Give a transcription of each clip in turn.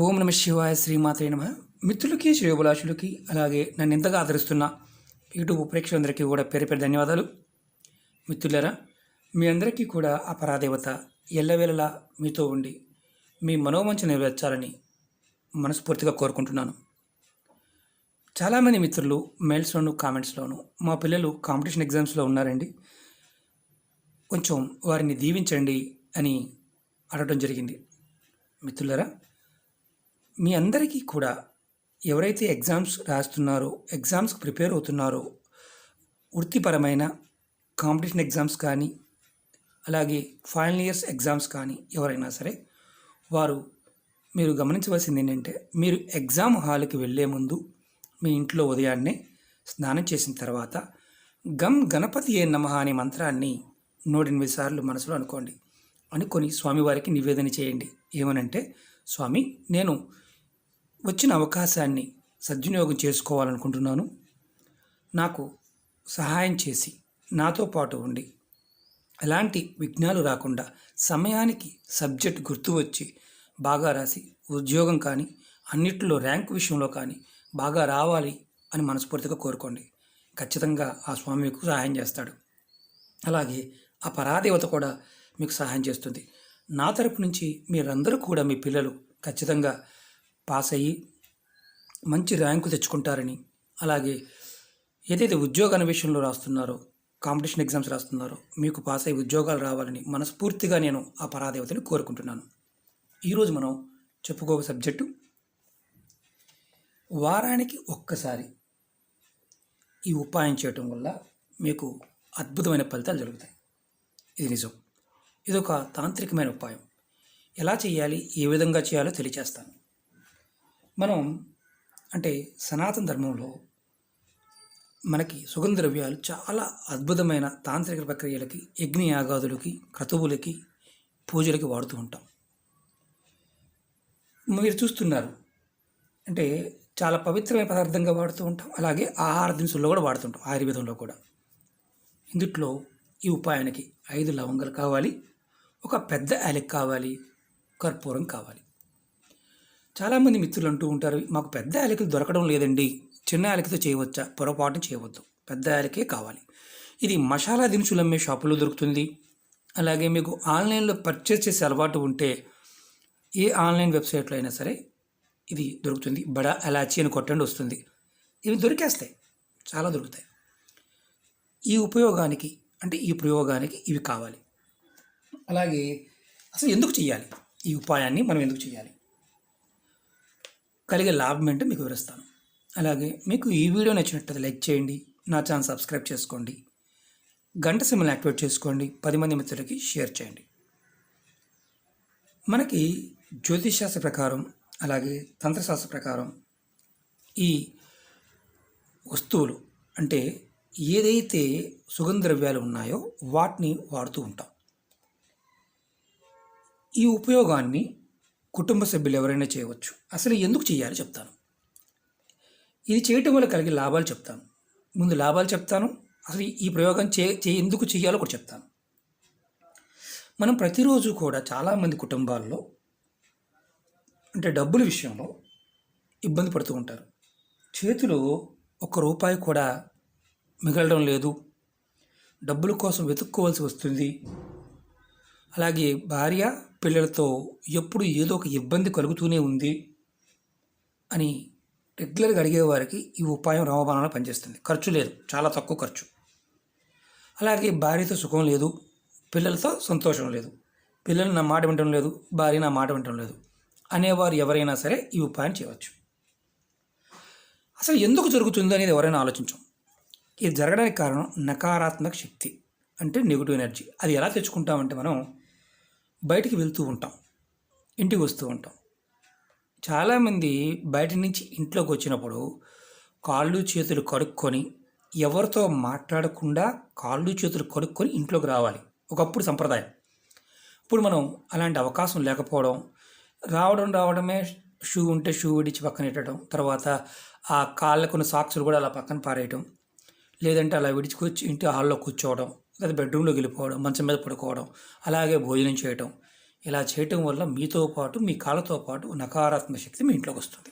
ఓం నమ శివాయ శ్రీమాత్రే నమ. మిత్రులకి శ్రేయోభిలాషులకి అలాగే నన్ను ఇంతగా ఆదరిస్తున్న యూట్యూబ్ ప్రేక్షకులందరికీ కూడా పేరు పేరు ధన్యవాదాలు. మిత్రులారా, మీ అందరికీ కూడా ఆ పరాదేవత ఎల్లవేళలా మీతో ఉండి మీ మనోవంచన నెరవేర్చాలని మనస్ఫూర్తిగా కోరుకుంటున్నాను. చాలామంది మిత్రులు మెయిల్స్లోను కామెంట్స్లోను మా పిల్లలు కాంపిటీషన్ ఎగ్జామ్స్లో ఉన్నారండి, కొంచెం వారిని దీవించండి అని అడగడం జరిగింది. మిత్రులారా, మీ అందరికీ కూడా ఎవరైతే ఎగ్జామ్స్ రాస్తున్నారో, ఎగ్జామ్స్కి ప్రిపేర్ అవుతున్నారో, వృత్తిపరమైన కాంపిటీషన్ ఎగ్జామ్స్ కానీ అలాగే ఫైనల్ ఇయర్స్ ఎగ్జామ్స్ కానీ ఎవరైనా సరే వారు మీరు గమనించవలసింది ఏంటంటే, మీరు ఎగ్జామ్ హాల్కి వెళ్ళే ముందు మీ ఇంట్లో ఉదయాన్నే స్నానం చేసిన తర్వాత గం గణపతి ఏ నమః అనే మంత్రాన్ని 108 సార్లు మనసులో అనుకొని స్వామివారికి నివేదన చేయండి. ఏమనంటే, స్వామి, నేను వచ్చిన అవకాశాన్ని సద్వినియోగం చేసుకోవాలనుకుంటున్నాను. నాకు సహాయం చేసి నాతో పాటు ఉండి ఎలాంటి విఘ్నాలు రాకుండా సమయానికి సబ్జెక్ట్ గుర్తు వచ్చి బాగా రాసి ఉద్యోగం కానీ అన్నిట్లో ర్యాంక్ విషయంలో కానీ బాగా రావాలి అని మనస్ఫూర్తిగా కోరుకోండి. ఖచ్చితంగా ఆ స్వామి మీకు సహాయం చేస్తాడు. అలాగే ఆ పరాదేవత కూడా మీకు సహాయం చేస్తుంది. నా తరపు నుంచి మీరందరూ కూడా మీ పిల్లలు ఖచ్చితంగా పాస్ అయ్యి మంచి ర్యాంకు తెచ్చుకుంటారని, అలాగే ఏదైతే ఉద్యోగాల విషయంలో రాస్తున్నారో, కాంపిటీషన్ ఎగ్జామ్స్ రాస్తున్నారో మీకు పాస్ అయ్యి ఉద్యోగాలు రావాలని మనస్ఫూర్తిగా నేను ఆ పరాదేవతని కోరుకుంటున్నాను. ఈరోజు మనం చెప్పుకోక సబ్జెక్టు, వారానికి ఒక్కసారి ఈ ఉపాయం చేయటం వల్ల మీకు అద్భుతమైన ఫలితాలు జరుగుతాయి. ఇది నిజం. ఇదొక తాంత్రికమైన ఉపాయం. ఎలా చేయాలి, ఏ విధంగా చేయాలో తెలియచేస్తాను. మనం అంటే సనాతన ధర్మంలో మనకి సుగంధ ద్రవ్యాలు చాలా అద్భుతమైన తాంత్రిక ప్రక్రియలకి, యజ్ఞయాగాదులకి, క్రతువులకి, పూజలకి వాడుతూ ఉంటాం. మీరు చూస్తున్నారు అంటే చాలా పవిత్రమైన పదార్థంగా వాడుతూ ఉంటాం. అలాగే ఆహార దినుసుల్లో కూడా వాడుతుంటాం, ఆయుర్వేదంలో కూడా. ఇందుట్లో ఈ ఉపాయానికి 5 లవంగాలు కావాలి, ఒక పెద్ద యాలక్ కావాలి, కర్పూరం కావాలి. చాలామంది మిత్రులు అంటూ ఉంటారు, మాకు పెద్ద యాలకులు దొరకడం లేదండి, చిన్న యాలకుతో చేయవచ్చా? పొరపాటున చేయవద్దు, పెద్ద యాలకే కావాలి. ఇది మసాలా దినుసులు అమ్మే షాపులో దొరుకుతుంది. అలాగే మీకు ఆన్లైన్లో పర్చేస్ చేసే అలవాటు ఉంటే ఏ ఆన్లైన్ వెబ్సైట్లో అయినా సరే ఇది దొరుకుతుంది. బడా ఎలాచీ అని కొట్టండి, వస్తుంది. ఇవి దొరికేస్తాయి, చాలా దొరుకుతాయి. ఈ ప్రయోగానికి ఇవి కావాలి. అలాగే అసలు ఎందుకు చేయాలి ఈ ఉపాయాన్ని, మనం ఎందుకు చేయాలి, కలిగే లాభం ఏంటో మీకు వివరిస్తాను. అలాగే మీకు ఈ వీడియో నచ్చినట్లయితే లైక్ చేయండి, నా ఛానల్ సబ్స్క్రైబ్ చేసుకోండి, గంట సింబల్ యాక్టివేట్ చేసుకోండి, 10 మంది మిత్రులకి షేర్ చేయండి. మనకి జ్యోతిషశాస్త్ర ప్రకారం అలాగే తంత్రశాస్త్ర ప్రకారం ఈ వస్తువులు అంటే ఏదైతే సుగంధ ద్రవ్యాలు ఉన్నాయో వాటిని వాడుతూ ఉంటాం. ఈ ఉపయోగాన్ని కుటుంబ సభ్యులు ఎవరైనా చేయవచ్చు. అసలు ఎందుకు చేయాలో చెప్తాను. ఇది చేయటం వల్ల కలిగే లాభాలు చెప్తాను. ముందు లాభాలు చెప్తాను, అసలు ఈ ప్రయోగం ఎందుకు చేయాలో కూడా చెప్తాను. మనం ప్రతిరోజు కూడా చాలామంది కుటుంబాల్లో అంటే డబ్బుల విషయంలో ఇబ్బంది పడుతూ ఉంటారు. చేతిలో ₹1 కూడా మిగలడం లేదు, డబ్బుల కోసం వెతుక్కోవాల్సి వస్తుంది. అలాగే భార్య పిల్లలతో ఎప్పుడు ఏదో ఒక ఇబ్బంది కలుగుతూనే ఉంది అని రెగ్యులర్గా అడిగేవారికి ఈ ఉపాయం రామబాణంలో పనిచేస్తుంది. ఖర్చు లేదు, చాలా తక్కువ ఖర్చు. అలాగే భార్యతో సుఖం లేదు, పిల్లలతో సంతోషం లేదు, పిల్లలు నా మాట వినటం లేదు, భార్య నా మాట వినటం లేదు అనేవారు ఎవరైనా సరే ఈ ఉపాయం చేయవచ్చు. అసలు ఎందుకు జరుగుతుంది అనేది ఎవరైనా ఆలోచించాం. ఇది జరగడానికి కారణం నకారాత్మక శక్తి, అంటే నెగిటివ్ ఎనర్జీ. అది ఎలా తెచ్చుకుంటామంటే, మనం బయటికి వెళ్తూ ఉంటాం, ఇంటికి వస్తూ ఉంటాం. చాలామంది బయట నుంచి ఇంట్లోకి వచ్చినప్పుడు కాళ్ళు చేతులు కడుక్కొని, ఎవరితో మాట్లాడకుండా కాళ్ళు చేతులు కడుక్కొని ఇంట్లోకి రావాలి. ఒకప్పుడు సంప్రదాయం. ఇప్పుడు మనం అలాంటి అవకాశం లేకపోవడం, రావడమే షూ ఉంటే షూ విడిచి పక్కన పెట్టడం, తర్వాత ఆ కాళ్ళకున్న సాక్సులు కూడా అలా పక్కన పారేయటం, లేదంటే అలా విడిచుకొచ్చి ఇంటి హాల్లో కూర్చోవడం, లేదా బెడ్రూమ్లోకి వెళ్ళిపోవడం, మంచం మీద పడుకోవడం, అలాగే భోజనం చేయటం, ఇలా చేయటం వల్ల మీతో పాటు మీ కాళ్ళతో పాటు నకారాత్మక శక్తి మీ ఇంట్లోకి వస్తుంది.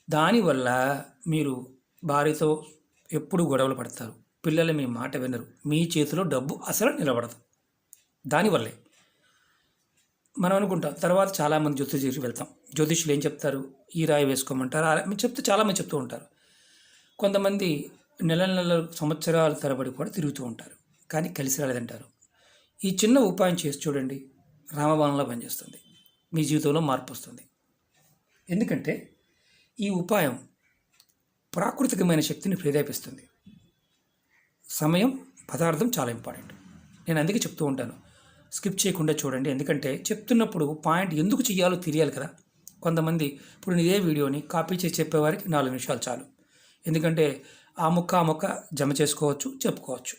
దానివల్ల మీరు భార్యతో ఎప్పుడు గొడవలు పడతారు, పిల్లలు మీ మాట వినరు, మీ చేతిలో డబ్బు అసలు నిలబడదు. దానివల్లే మనం అనుకుంటాం. తర్వాత చాలామంది జ్యోతిష్యులకు వెళ్తాం. జ్యోతిష్యులు ఏం చెప్తారు, ఈ రాయి వేసుకోమంటారు, ఆ రాయి చాలామంది చెప్తూ ఉంటారు. కొంతమంది నెల సంవత్సరాల తరబడి కూడా తిరుగుతూ ఉంటారు, కానీ కలిసి రాలేదంటారు. ఈ చిన్న ఉపాయం చేసి చూడండి, రామబాణంలో పనిచేస్తుంది. మీ జీవితంలో మార్పు వస్తుంది. ఎందుకంటే ఈ ఉపాయం ప్రాకృతికమైన శక్తిని ప్రేరేపిస్తుంది. సమయం, పదార్థం చాలా ఇంపార్టెంట్. నేను అందుకే చెప్తూ ఉంటాను, స్కిప్ చేయకుండా చూడండి. ఎందుకంటే చెప్తున్నప్పుడు పాయింట్ ఎందుకు చేయాలో తెలియాలి కదా. కొంతమంది ఇప్పుడు ఇదే వీడియోని కాపీ చేసి చెప్పేవారికి 4 నిమిషాలు చాలు. ఎందుకంటే ఆ మొక్క జమ చేసుకోవచ్చు, చెప్పుకోవచ్చు.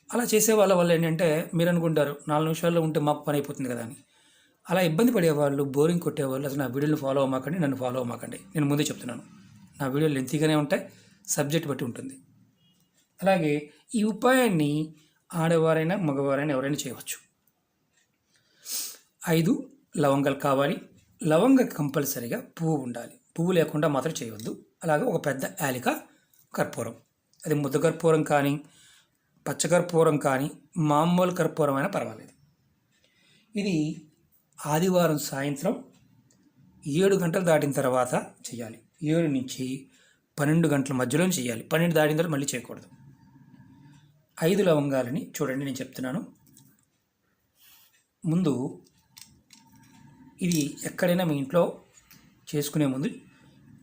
అలా చేసే వాళ్ళ వల్ల ఏంటంటే మీరు అనుకుంటారు 4 నిమిషాల్లో ఉంటే మాకు పని అయిపోతుంది కదా అని. అలా ఇబ్బంది పడేవాళ్ళు, బోరింగ్ కొట్టేవాళ్ళు అసలు నా వీడియోని ఫాలో అవ్వమాకండి, నన్ను ఫాలో అవ్వమాకండి. నేను ముందే చెప్తున్నాను, నా వీడియోలు లెంతీగానే ఉంటాయి, సబ్జెక్ట్ బట్టి ఉంటుంది. అలాగే ఈ ఉపాయాన్ని ఆడవారైనా మగవారైనా ఎవరైనా చేయవచ్చు. 5 లవంగాలు కావాలి. లవంగ కంపల్సరీగా పువ్వు ఉండాలి, పువ్వు లేకుండా మాత్రం చేయవద్దు. అలాగే ఒక పెద్ద యాలిక కర్పూరం, అది ముద్ద కర్పూరం కానీ పచ్చకర్పూరం కానీ మామూలు కర్పూరం అయినా పర్వాలేదు. ఇది ఆదివారం సాయంత్రం 7 గంటలు దాటిన తర్వాత చేయాలి. 7 నుంచి 12 గంటల మధ్యలో చేయాలి. 12 దాటిన తర్వాత మళ్ళీ చేయకూడదు. 5 లవంగాలని చూడండి, నేను చెప్తున్నాను. ముందు ఇది ఎక్కడైనా మీ ఇంట్లో చేసుకునే ముందు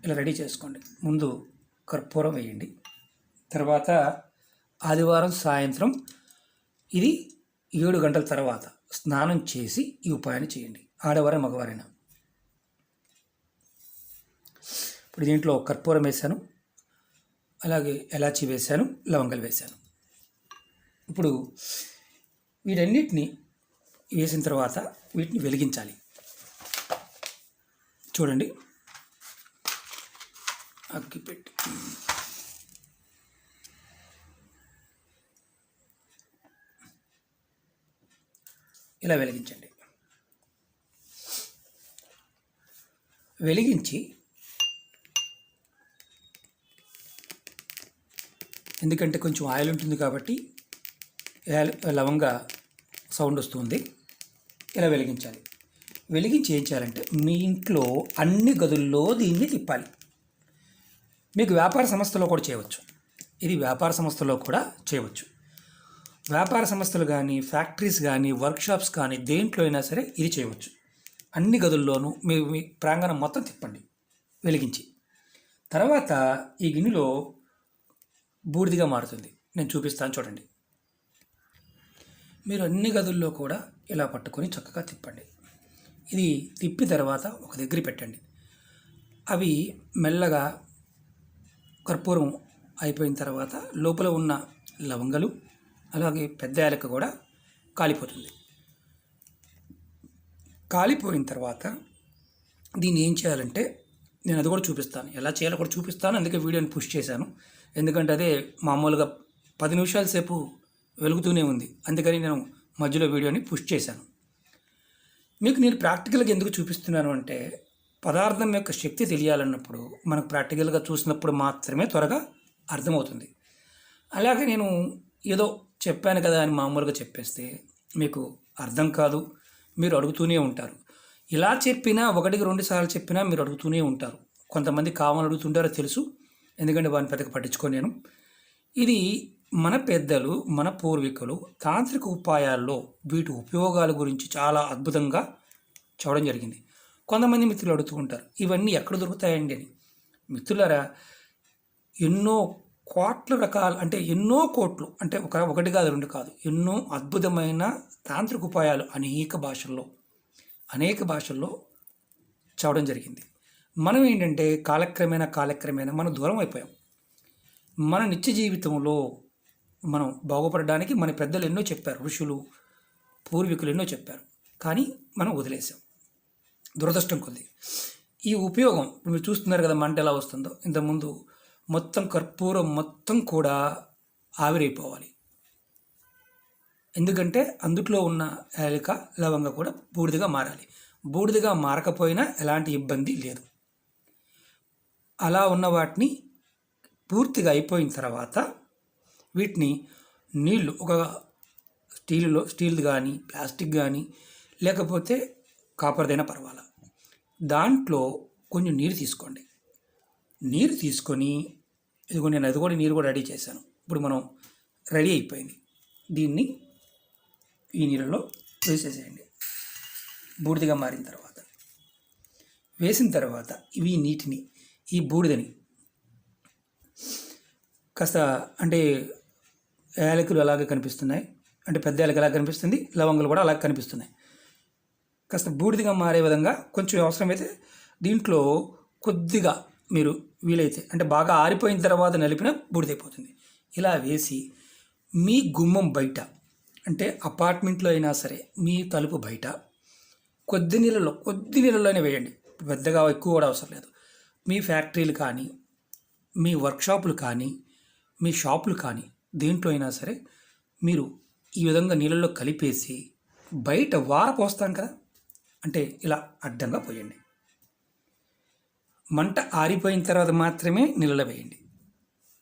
ఇలా రెడీ చేసుకోండి. ముందు కర్పూరం వేయండి. తర్వాత ఆదివారం సాయంత్రం ఇది 7 గంటల తర్వాత స్నానం చేసి ఈ ఉపాయాన్ని చేయండి, ఆడవారైనా మగవారైనా. ఇప్పుడు దీంట్లో కర్పూరం వేశాను, అలాగే ఎలాచి వేశాను, లవంగాలు వేశాను. ఇప్పుడు వీటన్నిటిని వేసిన తర్వాత వీటిని వెలిగించాలి. చూడండి, అగ్గిపెట్టి ఇలా వెలిగించండి. వెలిగించి ఎందుకంటే కొంచెం ఆయిల్ ఉంటుంది కాబట్టి లవంగ సౌండ్ వస్తుంది. ఇలా వెలిగించాలి. వెలిగించి ఏం చేయాలంటే మీ ఇంట్లో అన్ని గదుల్లో దీన్ని తిప్పాలి. మీకు వ్యాపార సంస్థలో కూడా చేయవచ్చు. ఇది వ్యాపార సంస్థలో కూడా చేయవచ్చు. వ్యాపార సంస్థలు కానీ, ఫ్యాక్టరీస్ కానీ, వర్క్షాప్స్ కానీ, దేంట్లో అయినా సరే ఇది చేయవచ్చు. అన్ని గదుల్లోనూ మీ ప్రాంగణం మొత్తం తిప్పండి వెలిగించి. తర్వాత ఈ గిన్నెలో బూడిదిగా మారుతుంది. నేను చూపిస్తాను చూడండి. మీరు అన్ని గదుల్లో కూడా ఇలా పట్టుకొని చక్కగా తిప్పండి. ఇది తిప్పి తర్వాత ఒక దగ్గర పెట్టండి. అవి మెల్లగా కర్పూరం అయిపోయిన తర్వాత లోపల ఉన్న లవంగలు అలాగే పెద్ద యాలక కూడా కాలిపోతుంది. కాలిపోయిన తర్వాత దీన్ని ఏం చేయాలంటే నేను అది కూడా చూపిస్తాను, ఎలా చేయాలో కూడా చూపిస్తాను. అందుకే వీడియోని పుష్ చేశాను. ఎందుకంటే అదే మామూలుగా 10 నిమిషాల సేపు వెలుగుతూనే ఉంది. అందుకని నేను మధ్యలో వీడియోని పుష్ చేశాను. మీకు నేను ప్రాక్టికల్గా ఎందుకు చూపిస్తున్నాను అంటే పదార్థం యొక్క శక్తి తెలియాలన్నప్పుడు మనకు ప్రాక్టికల్గా చూసినప్పుడు మాత్రమే త్వరగా అర్థమవుతుంది. అలాగే నేను ఏదో చెప్పాను కదా అని మామూలుగా చెప్పేస్తే మీకు అర్థం కాదు, మీరు అడుగుతూనే ఉంటారు. ఇలా చెప్పినా 1-2 సార్లు చెప్పినా మీరు అడుగుతూనే ఉంటారు. కొంతమంది కావాలని అడుగుతుంటారో తెలుసు, ఎందుకంటే వారిని పెద్దగా పట్టించుకోను నేను. ఇది మన పెద్దలు, మన పూర్వీకులు తాంత్రిక ఉపాయాల్లో వీటి ఉపయోగాల గురించి చాలా అద్భుతంగా చూడడం జరిగింది. కొంతమంది మిత్రులు అడుగుతూ ఉంటారు, ఇవన్నీ ఎక్కడ దొరుకుతాయండి అని. మిత్రులారా, ఎన్నో కోట్ల రకాలు, అంటే ఎన్నో కోట్లు, అంటే ఒకటి కాదు 2 కాదు, ఎన్నో అద్భుతమైన తాంత్రిక ఉపాయాలు అనేక భాషల్లో చూడడం జరిగింది. మనం ఏంటంటే కాలక్రమేణా మనం దూరం అయిపోయాం. మన నిత్య జీవితంలో మనం బాగుపడడానికి మన పెద్దలు ఎన్నో చెప్పారు, ఋషులు పూర్వీకులు ఎన్నో చెప్పారు, కానీ మనం వదిలేసాం దురదృష్టం కొద్ది. ఈ ఉపయోగం మీరు చూస్తున్నారు కదా, మంట ఎలా వస్తుందో. ఇంతకుముందు మొత్తం కర్పూరం మొత్తం కూడా ఆవిరైపోవాలి. ఎందుకంటే అందుట్లో ఉన్న యాలక లవంగ కూడా బూడిదగా మారాలి. బూడిదగా మారకపోయినా ఎలాంటి ఇబ్బంది లేదు. అలా ఉన్న వాటిని పూర్తిగా అయిపోయిన తర్వాత వీటిని నీళ్లు ఒక స్టీల్ది కానీ ప్లాస్టిక్ కానీ లేకపోతే కాపర్దైనా పర్వాలా, దాంట్లో కొంచెం నీరు తీసుకోండి. నీరు తీసుకొని నేను అది కూడా నీరు కూడా రెడీ చేశాను. ఇప్పుడు మనం రెడీ అయిపోయింది. దీన్ని ఈ నీళ్ళలో వేసేసేయండి. బూడిదగా మారిన తర్వాత వేసిన తర్వాత ఈ నీటిని ఈ బూడిదని కాస్త అంటే యాలకులు అలాగే కనిపిస్తున్నాయి, అంటే పెద్ద యాలక అలాగే కనిపిస్తుంది, లవంగాలు కూడా అలాగే కనిపిస్తున్నాయి. కాస్త బూడిదగా మారే విధంగా కొంచెం అవసరమైతే దీంట్లో కొద్దిగా మీరు వీలైతే అంటే బాగా ఆరిపోయిన తర్వాత నలిపిన బూడిదైపోతుంది. ఇలా వేసి మీ గుమ్మం బయట అంటే అపార్ట్మెంట్లో అయినా సరే మీ తలుపు బయట కొద్ది నీళ్ళలోనే వేయండి. పెద్దగా ఎక్కువ కూడా అవసరం లేదు. మీ ఫ్యాక్టరీలు కానీ మీ వర్క్షాపులు కానీ మీ షాపులు కానీ దేంట్లో అయినా సరే మీరు ఈ విధంగా నీళ్ళల్లో కలిపేసి బయట పోస్తాం కదా, అంటే ఇలా అడ్డంగా పోయండి. మంట ఆరిపోయిన తర్వాత మాత్రమే నీళ్ళలో వేయండి.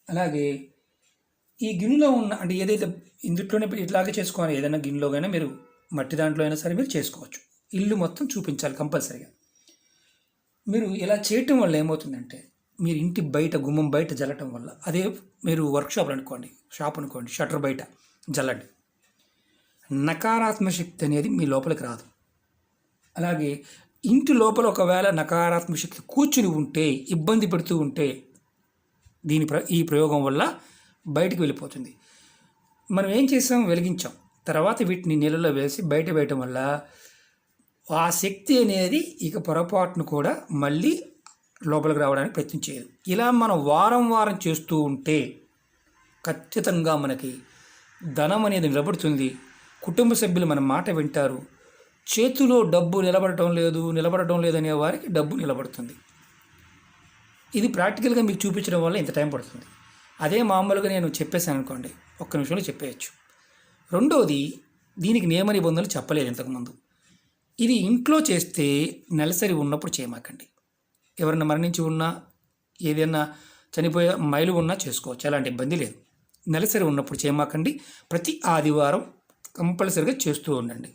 అలాగే ఈ గిన్నెలో ఉన్న అంటే ఏదైతే ఇందుట్లోనే ఇట్లాగే చేసుకోవాలి. ఏదైనా గిన్నెలో కానీ మీరు మట్టి దాంట్లో అయినా సరే మీరు చేసుకోవచ్చు. ఇల్లు మొత్తం చూపించాలి కంపల్సరీగా. మీరు ఇలా చేయటం వల్ల ఏమవుతుందంటే మీరు ఇంటి బయట గుమ్మం బయట జల్లటం వల్ల, అదే మీరు వర్క్షాప్ అనుకోండి, షాప్ అనుకోండి, షట్టర్ బయట జల్లండి. నకారాత్మక శక్తి అనేది మీ లోపలికి రాదు. అలాగే ఇంటి లోపల ఒకవేళ నకారాత్మక శక్తి కూర్చుని ఉంటే ఇబ్బంది పెడుతూ ఉంటే ఈ ప్రయోగం వల్ల బయటికి వెళ్ళిపోతుంది. మనం ఏం చేసాం, వెలిగించాం, తర్వాత వీటిని నీళ్ళలో వేసి బయట వేయటం వల్ల ఆ శక్తి అనేది ఇక పొరపాటును కూడా మళ్ళీ లోపలికి రావడానికి ప్రయత్నం చేయదు. ఇలా మనం వారం చేస్తూ ఉంటే ఖచ్చితంగా మనకి ధనం అనేది నిలబడుతుంది. కుటుంబ సభ్యులు మన మాట వింటారు. చేతిలో డబ్బు నిలబడటం లేదనే వారికి డబ్బు నిలబడుతుంది. ఇది ప్రాక్టికల్గా మీకు చూపించడం వల్ల ఇంత టైం పడుతుంది. అదే మామూలుగా నేను చెప్పేశాను అనుకోండి, ఒక్క నిమిషంలో చెప్పేయచ్చు. రెండోది, దీనికి నియమ నిబంధనలు చెప్పలేదు ఇంతకుముందు. ఇది ఇంట్లో చేస్తే నెలసరి ఉన్నప్పుడు చేయమాకండి. ఎవరైనా మరణించి ఉన్నా ఏదైనా చనిపోయే మైలు ఉన్నా చేసుకోవచ్చు, అలాంటి ఇబ్బంది లేదు. నెలసరి ఉన్నప్పుడు చేయమాకండి. ప్రతి ఆదివారం కంపల్సరిగా చేస్తూ ఉండండి.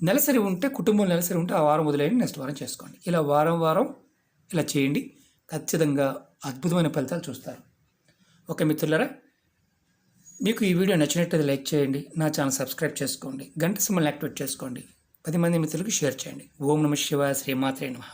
నెలసరి ఉంటే కుటుంబం నెలసరి ఉంటే ఆ వారం వదిలేయండి, నెక్స్ట్ వారం చేసుకోండి. ఇలా వారం ఇలా చేయండి. ఖచ్చితంగా అద్భుతమైన ఫలితాలు చూస్తారు. ఓకే మిత్రులారా, మీకు ఈ వీడియో నచ్చినట్లయితే లైక్ చేయండి, నా ఛానల్ సబ్స్క్రైబ్ చేసుకోండి, గంట సింబల్ని యాక్టివేట్ చేసుకోండి, 10 మంది మిత్రులకు షేర్ చేయండి. ఓం నమః శివాయ, శ్రీమాత్రే నమః.